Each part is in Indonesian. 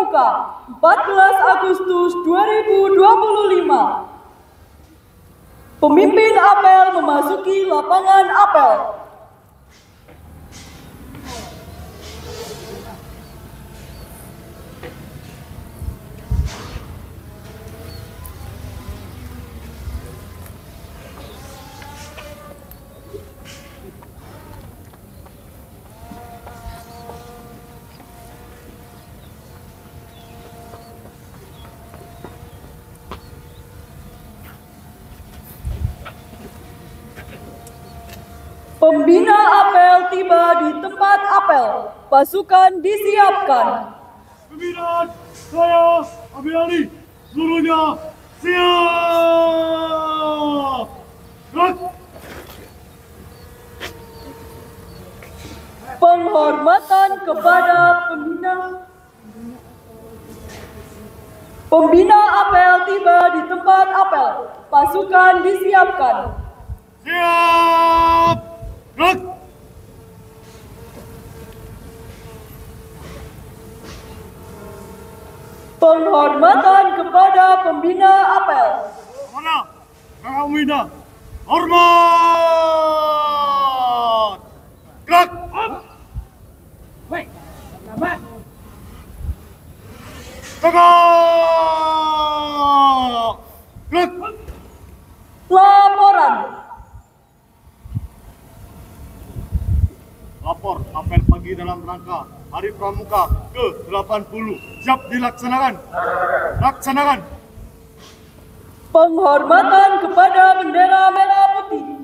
Pramuka 14 Agustus 2025. Pemimpin apel memasuki lapangan apel. Pembina apel tiba di tempat apel. Pasukan disiapkan. Pembinaan saya Abiani, seluruhnya siap. Gerak. Penghormatan kepada pembina. Pembina apel tiba di tempat apel. Pasukan disiapkan. Siap. Gerak. Penghormatan kepada pembina apel. Mana? Kakak pembina. Hormat. Gerak. Baik, selamat. Tegak. Gerak. Laporan. Lapor apel pagi dalam rangka Hari Pramuka ke-80 siap dilaksanakan. Laksanakan. Penghormatan kepada bendera merah putih.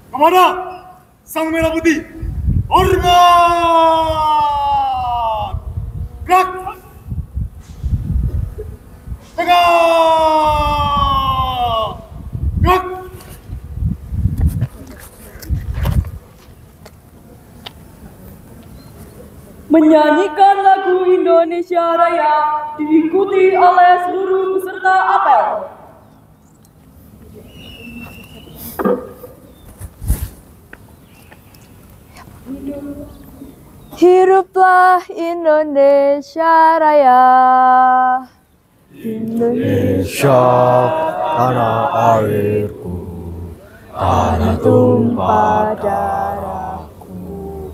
Kepada Sang Merah Putih, hormat. Gerak. Tegak. Gerak. Menyanyikan lagu Indonesia Raya diikuti oleh seluruh peserta apel. Hiduplah Indonesia Raya. Indonesia, tanah airku, tanah tumpah darahku.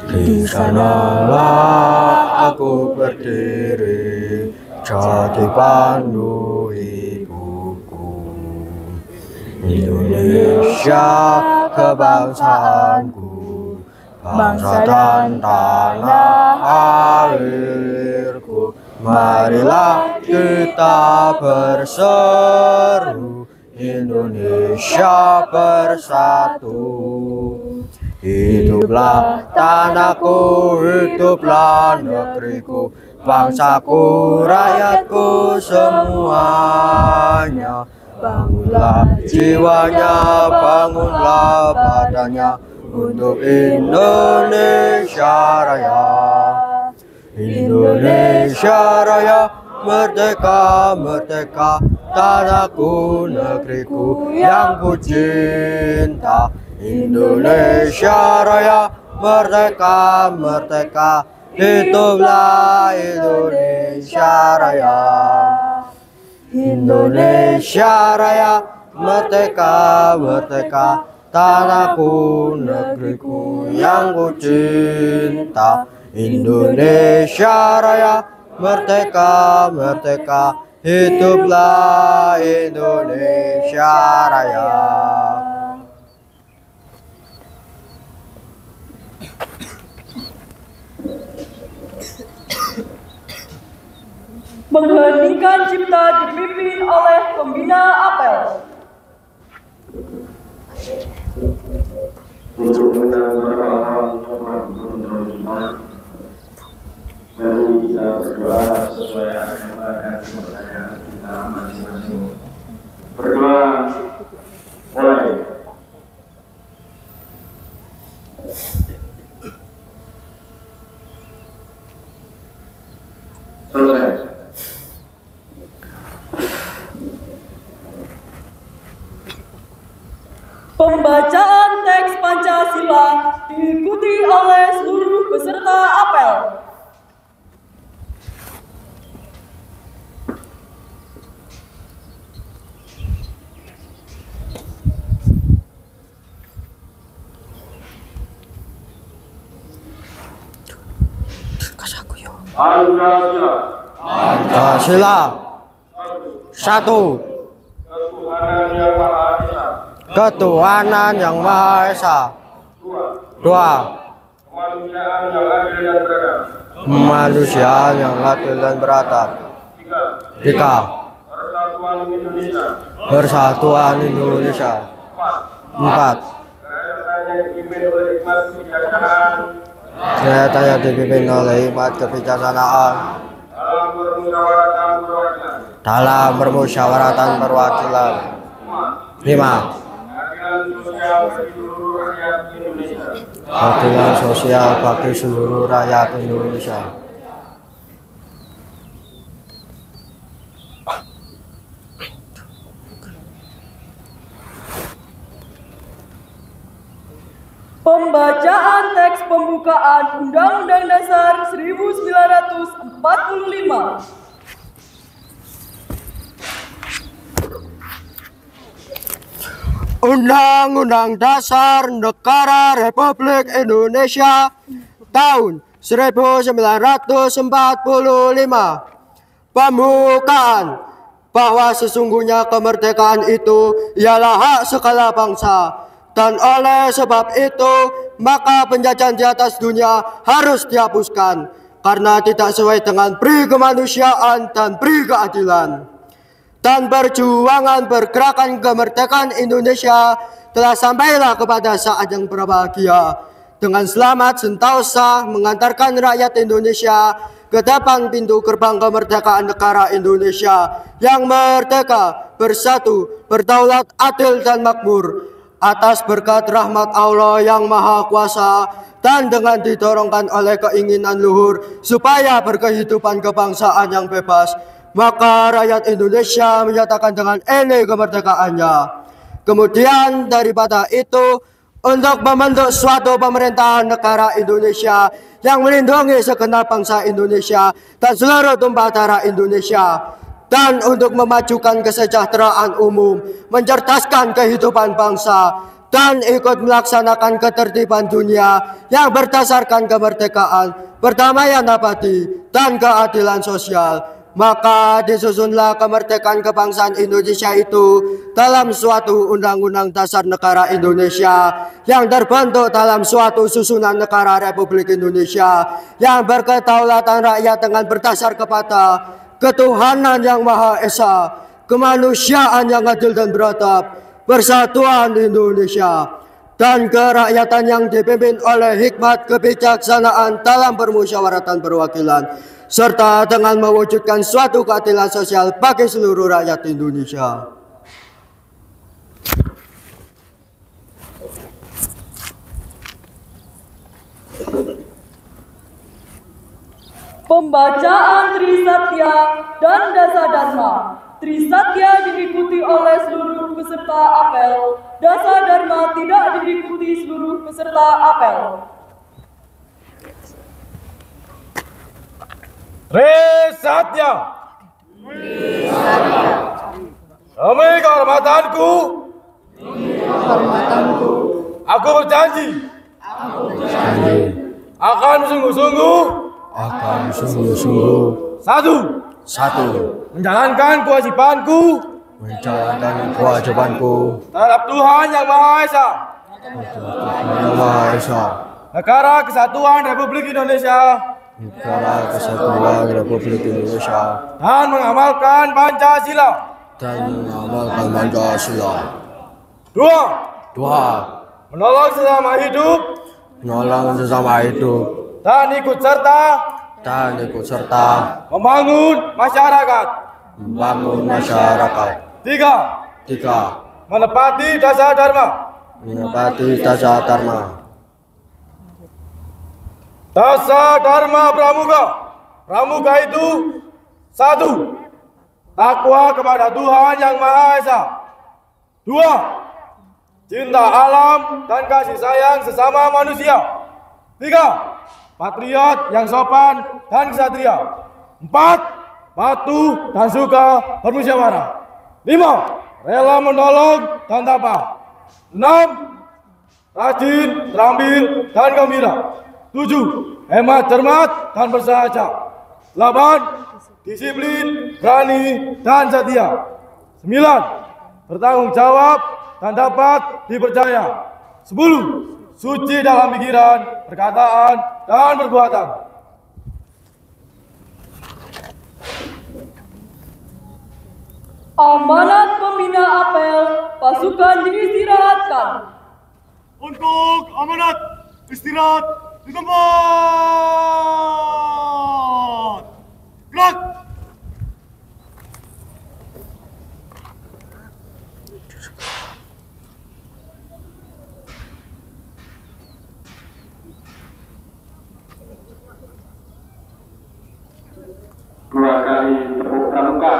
Di sanalah aku berdiri, jati pandu ibuku. Indonesia, kebangsaanku, bangsa dan tanah airku. Marilah kita berseru, Indonesia bersatu. Hiduplah tanahku, hiduplah negeriku, bangsaku, rakyatku semuanya. Bangunlah jiwanya, bangunlah badannya untuk Indonesia Raya. Indonesia Raya, merdeka, merdeka, tanahku, negeriku yang ku cinta. Indonesia Raya, merdeka, merdeka, hiduplah Indonesia Raya. Indonesia Raya, merdeka, merdeka, tanahku, negeriku yang ku cinta. Indonesia Raya, merdeka, merdeka, hiduplah Indonesia Raya. Mengheningkan cipta dipimpin oleh pembina apel. Untuk menanggung mari kita berdoa sesuai agama dan kepercayaan kita masing-masing. Berdoa mulai. Selesai. Pembacaan teks Pancasila diikuti oleh seluruh peserta apel. Pancasila. Satu. Ketuhanan yang Maha Esa. Dua. Kemanusiaan yang adil dan beradab. Tiga. Persatuan Indonesia. Empat. Nyatanya dipimpin oleh hikmat kebijaksanaan dalam permusyawaratan perwakilan. Lima. Keadilan sosial bagi seluruh rakyat Indonesia. Pembacaan teks pembukaan Undang-Undang Dasar 1945. Undang-Undang Dasar Negara Republik Indonesia tahun 1945. Pembukaan bahwa sesungguhnya kemerdekaan itu ialah hak segala bangsa, dan oleh sebab itu maka penjajahan di atas dunia harus dihapuskan karena tidak sesuai dengan pri kemanusiaan dan pri keadilan. Dan perjuangan pergerakan kemerdekaan Indonesia telah sampailah kepada saat yang berbahagia dengan selamat sentosa mengantarkan rakyat Indonesia ke depan pintu gerbang kemerdekaan negara Indonesia yang merdeka, bersatu, berdaulat, adil dan makmur atas berkat rahmat Allah yang Maha Kuasa dan dengan didorongkan oleh keinginan luhur supaya berkehidupan kebangsaan yang bebas, maka rakyat Indonesia menyatakan dengan ini kemerdekaannya. Kemudian daripada itu, untuk membentuk suatu pemerintahan negara Indonesia yang melindungi segenap bangsa Indonesia dan seluruh tumpah darah Indonesia, dan untuk memajukan kesejahteraan umum, mencerdaskan kehidupan bangsa, dan ikut melaksanakan ketertiban dunia yang berdasarkan kemerdekaan, perdamaian abadi, dan keadilan sosial. Maka disusunlah kemerdekaan kebangsaan Indonesia itu dalam suatu Undang-Undang Dasar Negara Indonesia yang terbentuk dalam suatu susunan negara Republik Indonesia yang berkedaulatan rakyat dengan berdasar kepada ketuhanan yang Maha Esa, kemanusiaan yang adil dan beradab, persatuan Indonesia, dan kerakyatan yang dipimpin oleh hikmat kebijaksanaan dalam permusyawaratan perwakilan, serta dengan mewujudkan suatu keadilan sosial bagi seluruh rakyat Indonesia. Pembacaan Trisatya dan Dasa Dharma. Trisatya diikuti oleh seluruh peserta apel. Dasa Dharma tidak diikuti seluruh peserta apel. Trisatya. Demi kehormatanku. Aku berjanji. Akan sungguh-sungguh. Satu. Menjalankan kewajibanku terhadap Tuhan Yang Maha Esa. Negara Kesatuan Republik Indonesia. Dan mengamalkan Pancasila. Dua. Menolong sesama hidup. Dan ikut serta membangun masyarakat. Tiga. Menepati dasar dharma. Dasar dharma pramuka. Pramuka itu satu, takwa kepada Tuhan Yang Maha Esa. Dua, cinta alam, dan kasih sayang sesama manusia. 3. Patriot yang sopan dan ksatria. 4. Patuh dan suka bermusyawarah. 5. Rela menolong dan tabah. 6. Rajin, terampil, dan gembira. 7. Hemat, cermat, dan bersahaja. 8. Disiplin, berani, dan setia. 9. Bertanggung jawab dan dapat dipercaya. 10. Suci dalam pikiran, perkataan, dan perbuatan. Amanat pembina apel, pasukan diistirahatkan. Untuk amanat istirahat di tempat. Gerak. Dua kali tepuk pramuka.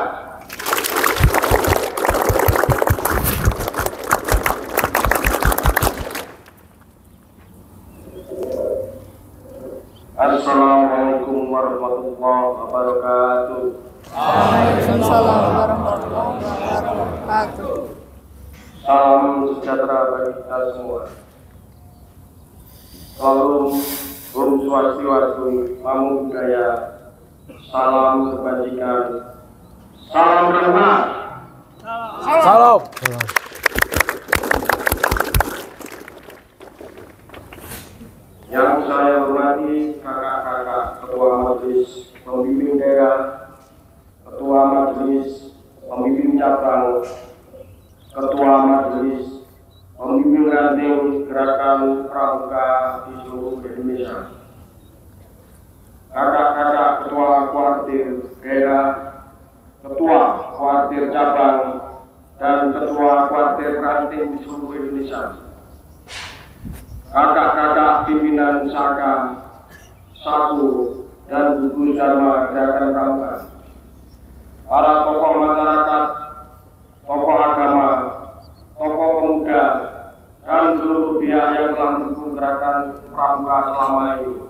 Assalamualaikum warahmatullahi wabarakatuh. Waalaikumsalam warahmatullahi wabarakatuh. Salam sejahtera bagi kita semua. Om Swastiastu, Namo Buddhaya. Salam kebajikan. Salam rahmat. Salam. Yang saya hormati kakak-kakak Ketua Majelis Pembimbing Daerah, Ketua Majelis Pembimbing Cabang, Ketua Majelis Pembimbing Ranting Gerakan Pramuka di seluruh Indonesia, kakak-kakak Ketua Kuartir Daerah, Ketua Kuartir Cabang, dan Ketua Kuartir Ranting di seluruh Indonesia, kakak-kakak pimpinan Saka, Saku, dan gugus Dharma Gerakan Pramuka, para tokoh masyarakat, tokoh agama, tokoh pemuda, dan seluruh pihak yang telah mendukung Gerakan Pramuka selama ini,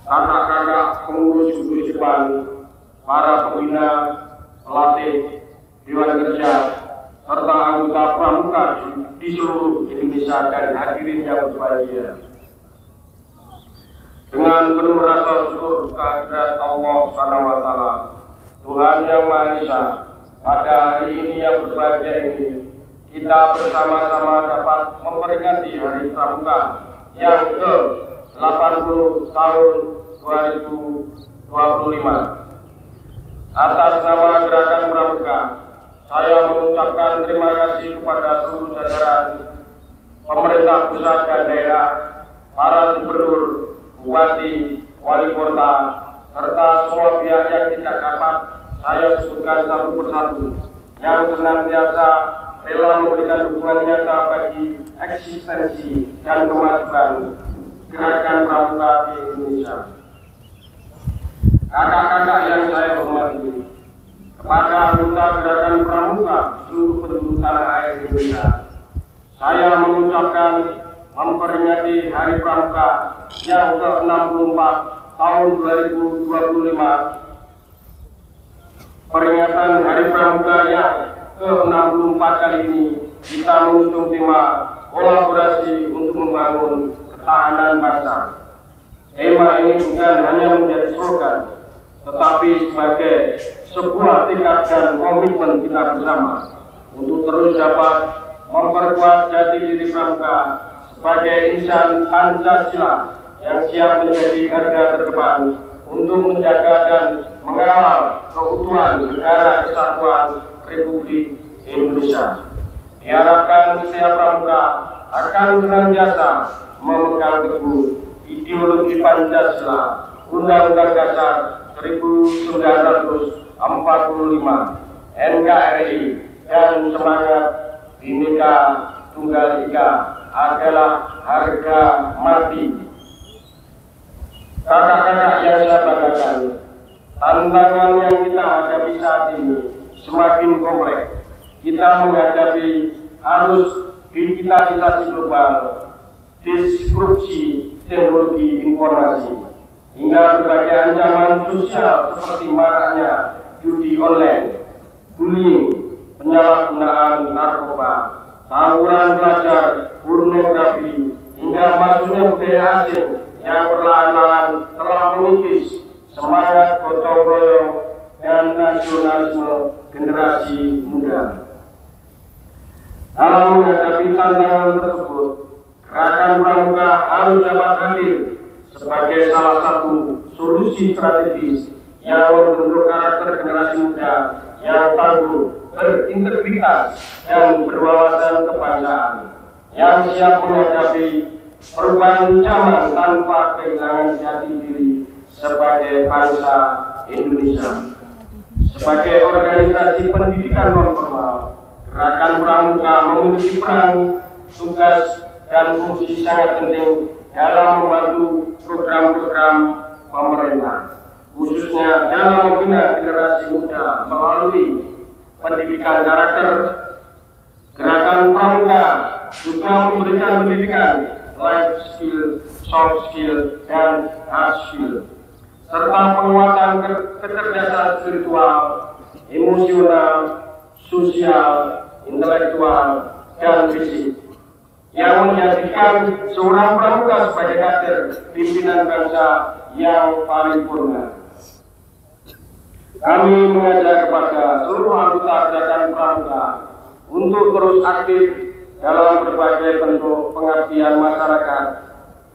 kakak-kakak pengurus gugus Jepang, para pembina, pelatih, dewan kerja, serta anggota pramuka di seluruh Indonesia dan hadirin yang berbahagia. Dengan penuh rasa syukur kehadirat Allah Subhanahu wa Ta'ala, Tuhan yang Maha Esa, pada hari ini yang berbahagia ini, kita bersama-sama dapat memperingati Hari Pramuka yang ke-80 tahun 2025. Atas nama Gerakan Pramuka, saya mengucapkan terima kasih kepada seluruh jajaran pemerintah pusat dan daerah, para gubernur, bupati, wali kota, serta semua pihak yang tidak dapat saya sebutkan satu persatu, yang senantiasa rela memberikan dukungan nyata bagi eksistensi dan kemajuan Gerakan Pramuka di Indonesia. Kakak-kakak yang saya hormati, kepada anggota Gerakan Pramuka seluruh penduduk tanah air Indonesia, saya mengucapkan memperingati Hari Pramuka yang ke-64 tahun 2025. Peringatan Hari Pramuka yang ke-64 kali ini kita mengusung tema kolaborasi untuk membangun ketahanan bangsa. Tema ini bukan hanya menjadi slogan, tetapi sebagai sebuah tekad dan komitmen kita bersama untuk terus dapat memperkuat jati diri Pramuka sebagai insan Pancasila yang siap menjadi garda terdepan untuk menjaga dan mengawal keutuhan negara kesatuan Republik Indonesia. Diharapkan setiap Pramuka akan senantiasa memegang teguh ideologi Pancasila, Undang-Undang Dasar 1945, NKRI, dan semangat Bhinneka Tunggal Ika adalah harga mati. Kakak-kakak yang saya banggakan, tantangan yang kita hadapi saat ini semakin kompleks. Kita menghadapi arus digitalisasi global, disrupsi teknologi informasi, hingga berbagai ancaman sosial seperti maraknya judi online, bullying, penyalahgunaan narkoba, tawuran pelajar, pornografi, hingga masuknya budaya asing yang perlahan-lahan telah mengikis semangat gotong royong dan nasionalisme generasi muda. Dalam menghadapi tantangan tersebut, Gerakan Pramuka harus dapat hadir sebagai salah satu solusi strategis yang membentuk karakter generasi muda yang tangguh, berintegritas, dan berwawasan kebangsaan, yang siap menghadapi perubahan zaman tanpa kehilangan jati diri sebagai bangsa Indonesia. Sebagai organisasi pendidikan non-formal, Gerakan Pramuka memiliki peran, tugas, dan fungsi sangat penting dalam membantu program-program pemerintah, khususnya dalam membina generasi muda melalui pendidikan karakter. Gerakan Pramuka juga memberikan pendidikan life skill, soft skill, dan hard skill, serta penguatan kecerdasan spiritual, emosional, sosial, intelektual, dan fisik, yang menjadikan seorang pramuka sebagai kader pimpinan bangsa yang paripurna. Kami mengajak kepada seluruh anggota Gerakan Pramuka untuk terus aktif dalam berbagai bentuk pengabdian masyarakat,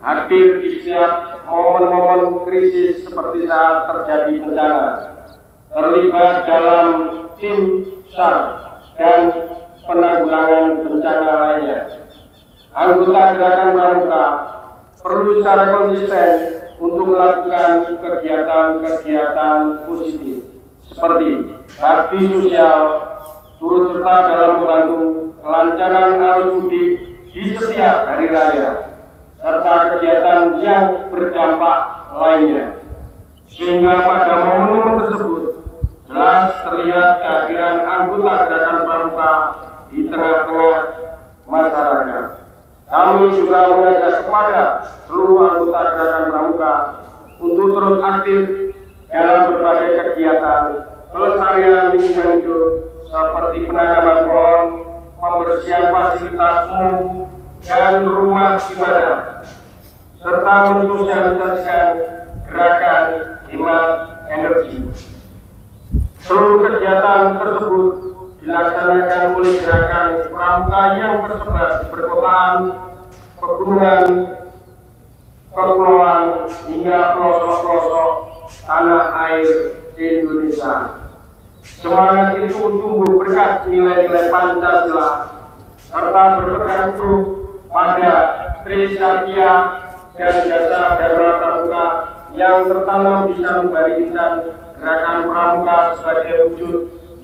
hadir di setiap momen-momen krisis seperti saat terjadi bencana, terlibat dalam tim SAR dan penanggulangan bencana lainnya. Anggota Gerakan Pramuka perlu secara konsisten untuk melakukan kegiatan-kegiatan positif seperti bakti sosial, turut serta dalam membantu kelancaran arus mudik di setiap hari raya, serta kegiatan yang berdampak lainnya, sehingga pada momen-momen tersebut jelas terlihat kehadiran anggota Gerakan Pramuka di tengah-tengah masyarakat. Kami juga mengajak kepada seluruh anggota Gerakan Pramuka untuk terus aktif dalam berbagai kegiatan pelestarian lingkungan hidup seperti penanaman pohon, pembersihan fasilitas umum dan rumah ibadah, serta mensosialisasikan gerakan hemat energi. Seluruh kegiatan tersebut dilaksanakan oleh Gerakan Pramuka yang tersebar di perkotaan, pegunungan, kepulauan, hingga pelosok-pelosok tanah air Indonesia. Semangat itu tumbuh berkat nilai-nilai Pancasila serta berpegang teguh pada Trisatya dan jasa Dharma Pramuka yang tertanam di sanubari insan Gerakan Pramuka sebagai wujud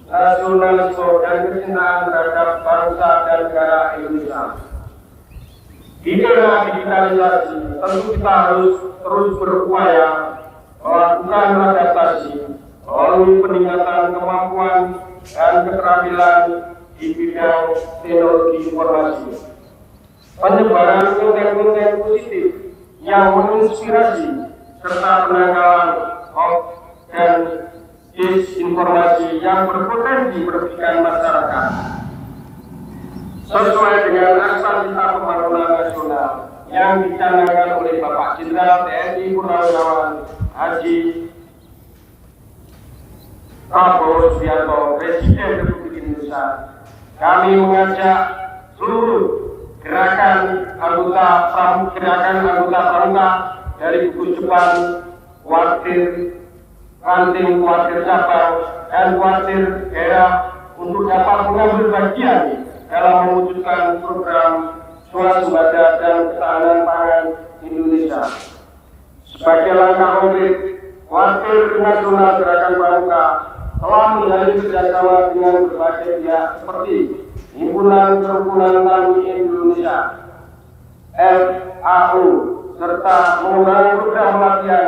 nasionalisme dan kecintaan terhadap bangsa dan negara Indonesia. Di era digitalisasi, tentu kita harus terus berupaya melakukan adaptasi melalui peningkatan kemampuan dan keterampilan di bidang teknologi informasi, penyebaran konten-konten positif yang menginspirasi, serta penanggalan hoax dan disinformasi yang berpotensi merugikan masyarakat. Sesuai dengan Aksa Cita Pembangunan Nasional yang dicanangkan oleh Bapak Jenderal TNI Purnawirawan Haji Prabowo Subianto, Presiden Republik Indonesia, kami mengajak seluruh gerakan anggota Pramuka dari gugus depan, kuartir, ranting, kuartir cabang, dan kuartir daerah untuk dapat mengambil bagian dalam mewujudkan program swasembada dan ketahanan pangan Indonesia. Sebagai langkah konkret, kuartir nasional Gerakan Pramuka telah menjalin kerjasama dengan berbagai pihak seperti Himpunan Kerukunan Tani Indonesia (FAO), serta mengembangkan program latihan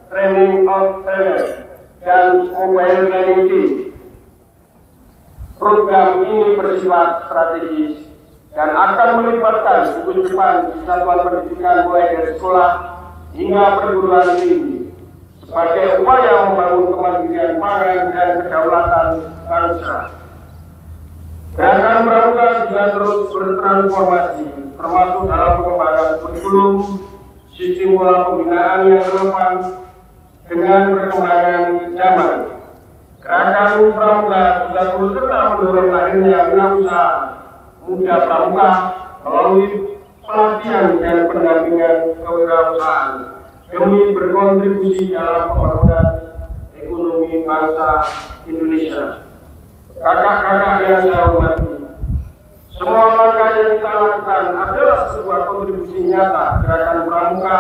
training of trainers dan mobile training team. Program ini bersifat strategis dan akan melibatkan gugus depan di satuan pendidikan mulai dari sekolah hingga perguruan tinggi sebagai upaya membangun kemandirian pangan dan kedaulatan bangsa. Gerakan Pramuka juga terus bertransformasi, termasuk dalam pengembangan kurikulum, sistem pola pembinaan yang relevan dengan perkembangan zaman. Gerakan Pramuka juga terus serta mendorong lahirnya wirausaha muda Pramuka melalui pelatihan dan pendampingan kewirausahaan demi berkontribusi dalam pembangunan ekonomi bangsa Indonesia. Kakak-kakak yang saya hormati, semua langkah yang kita lakukan adalah sebuah kontribusi nyata gerakan Pramuka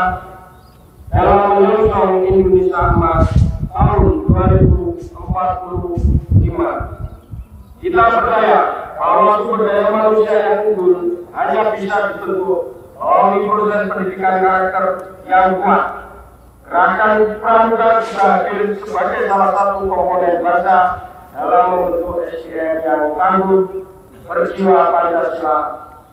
dalam menyongsong Indonesia Emas tahun 2045. Kita percaya bahwa sumber daya manusia yang unggul hanya bisa dibentuk melalui proses pendidikan karakter yang kuat. Gerakan Pramuka juga hadir sebagai salah satu komponen bangsa dalam membentuk SDM yang tangguh, berjiwa Pancasila,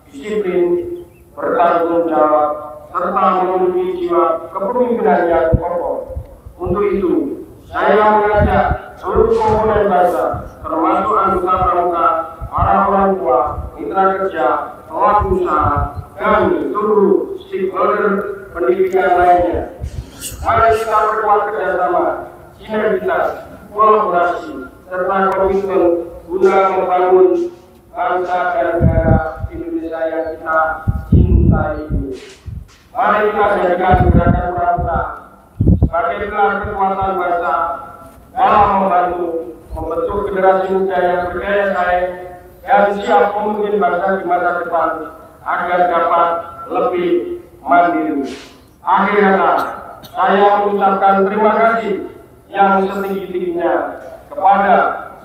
disiplin, bertanggung jawab, serta memiliki jiwa kepemimpinan yang kokoh. Untuk itu, saya mengajak seluruh komponen bangsa, termasuk anggota Pramuka, para orang tua, mitra kerja, pelaku usaha, dan seluruh stakeholder pendidikan lainnya. Mari kita perkuat kerjasama, sinergitas, kolaborasi, serta komitmen guna membangun bangsa dan negara Indonesia yang kita cintai ini. Mari kita jadikan gerakan Pramuka sebagai pilar kekuatan bangsa dalam membentuk generasi muda yang berdaya saing dan siap memimpin bangsa di masa depan agar dapat lebih mandiri. Akhir kata, saya mengucapkan terima kasih yang setinggi-tingginya kepada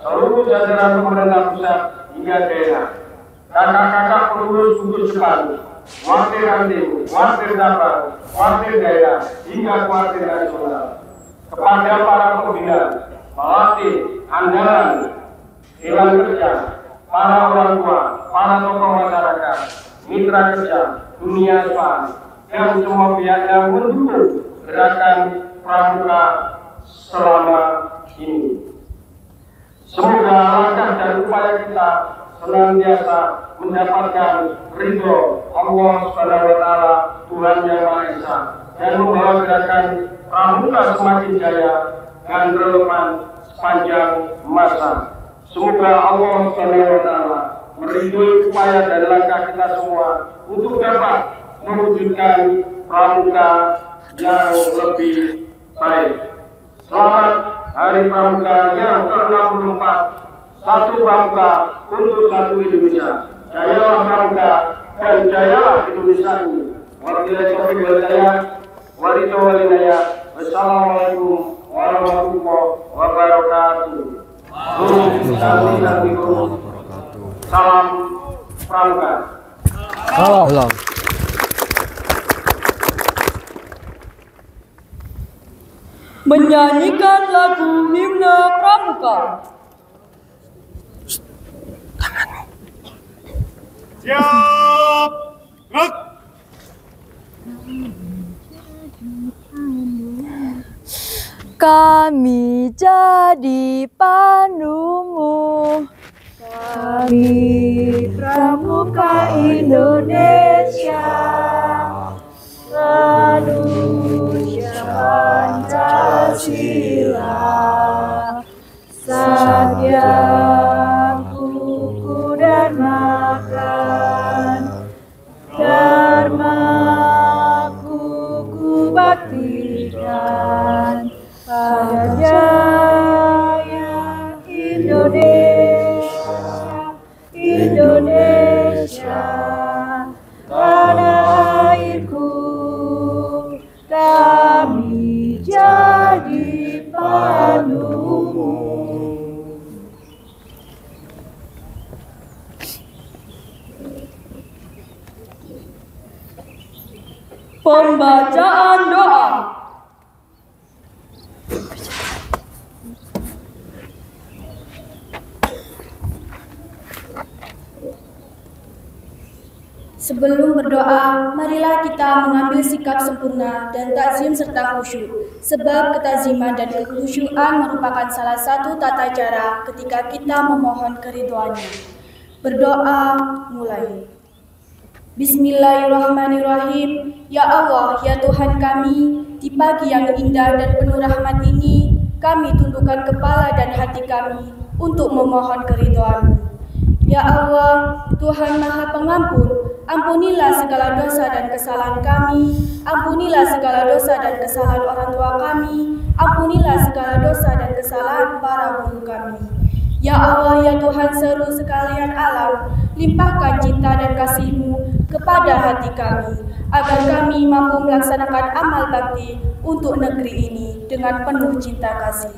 seluruh jajaran pemerintah pusat hingga daerah, kakak-kakak pengurus gugus depan, wakil ranting, wakil cabang, wakil daerah, hingga wakil nasional, kepada para pembina, pelatih, andalan, dewan kerja, para orang tua, para tokoh masyarakat, mitra kerja, dunia usaha, dan semua pihak yang mendukung gerakan Pramuka selama ini. Semoga langkah dan upaya kita senantiasa mendapatkan ridho Allah Subhanahu wa Ta'ala, Tuhan Yang Maha Esa, dan membawa gerakan Pramuka semakin jaya dan relevan sepanjang masa. Semoga Allah Subhanahu wa Ta'ala meridhoi upaya dan langkah kita semua untuk dapat mewujudkan Pramuka yang lebih baik. Selamat Hari Pramuka yang ke-64. Satu Pramuka untuk satu Indonesia. Jayalah Pramuka dan jayalah Indonesia ini. Wabillahi taufiq wal hidayah. Wassalamualaikum warahmatullahi wabarakatuh. Salam Pramuka. Salam. Menyanyikan lagu himne Pramuka. Siap, gerak. Kami jadi pandumu, kami Pramuka Indonesia, manusia Pancasila, satya, kuku dan makan, dharma kuku baktikan, pada jaya Indonesia, Indonesia, tanah airku, kami jadi pandumu. Pembacaan doa. Sebelum berdoa, marilah kita mengambil sikap sempurna dan takzim serta khusyuk. Sebab ketaziman dan kekhusyuan merupakan salah satu tata cara ketika kita memohon keridhoannya. Berdoa mulai. Bismillahirrahmanirrahim. Ya Allah, ya Tuhan kami, di pagi yang indah dan penuh rahmat ini, kami tundukkan kepala dan hati kami untuk memohon keridhoan-Mu. Ya Allah, Tuhan Maha Pengampun, ampunilah segala dosa dan kesalahan kami, ampunilah segala dosa dan kesalahan orang tua kami, ampunilah segala dosa dan kesalahan para guru kami. Ya Allah, ya Tuhan seru sekalian alam, limpahkan cinta dan kasih-Mu kepada hati kami, agar kami mampu melaksanakan amal bakti untuk negeri ini dengan penuh cinta kasih.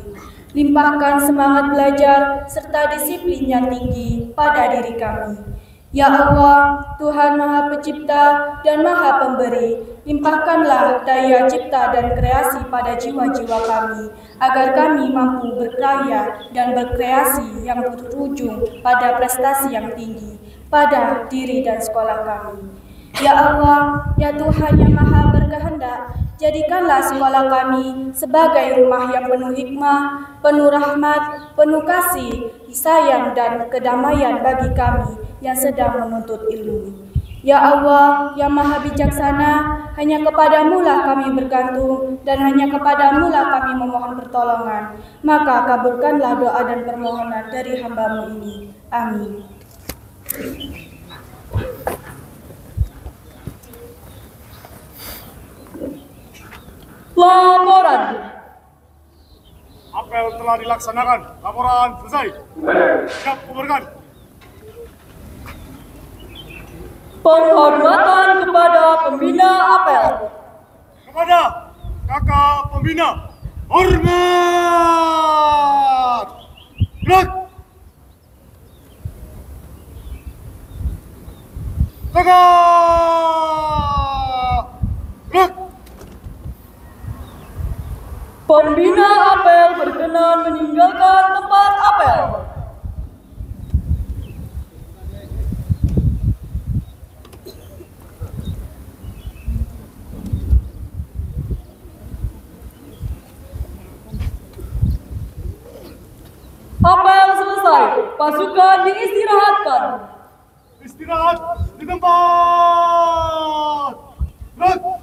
Limpahkan semangat belajar serta disiplin yang tinggi pada diri kami. Ya Allah, Tuhan Maha Pencipta dan Maha Pemberi, limpahkanlah daya cipta dan kreasi pada jiwa-jiwa kami, agar kami mampu berkarya dan berkreasi yang berujung pada prestasi yang tinggi pada diri dan sekolah kami. Ya Allah, ya Tuhan yang Maha Berkehendak, jadikanlah sekolah kami sebagai rumah yang penuh hikmah, penuh rahmat, penuh kasih, sayang dan kedamaian bagi kami yang sedang menuntut ilmu. Ya Allah, yang Maha Bijaksana, hanya kepadamu-lah kami bergantung dan hanya kepadamu-lah kami memohon pertolongan. Maka kabulkanlah doa dan permohonan dari hamba-Mu ini. Amin. Laporan. Apel telah dilaksanakan. Laporan selesai. Siap kuburkan. Penghormatan kepada pembina apel. Kepada kakak pembina, hormat. Gerak. Kakak. Gerak. Pembina apel berkenan meninggalkan tempat apel. Apel selesai, pasukan diistirahatkan. Istirahat di tempat. Gerak.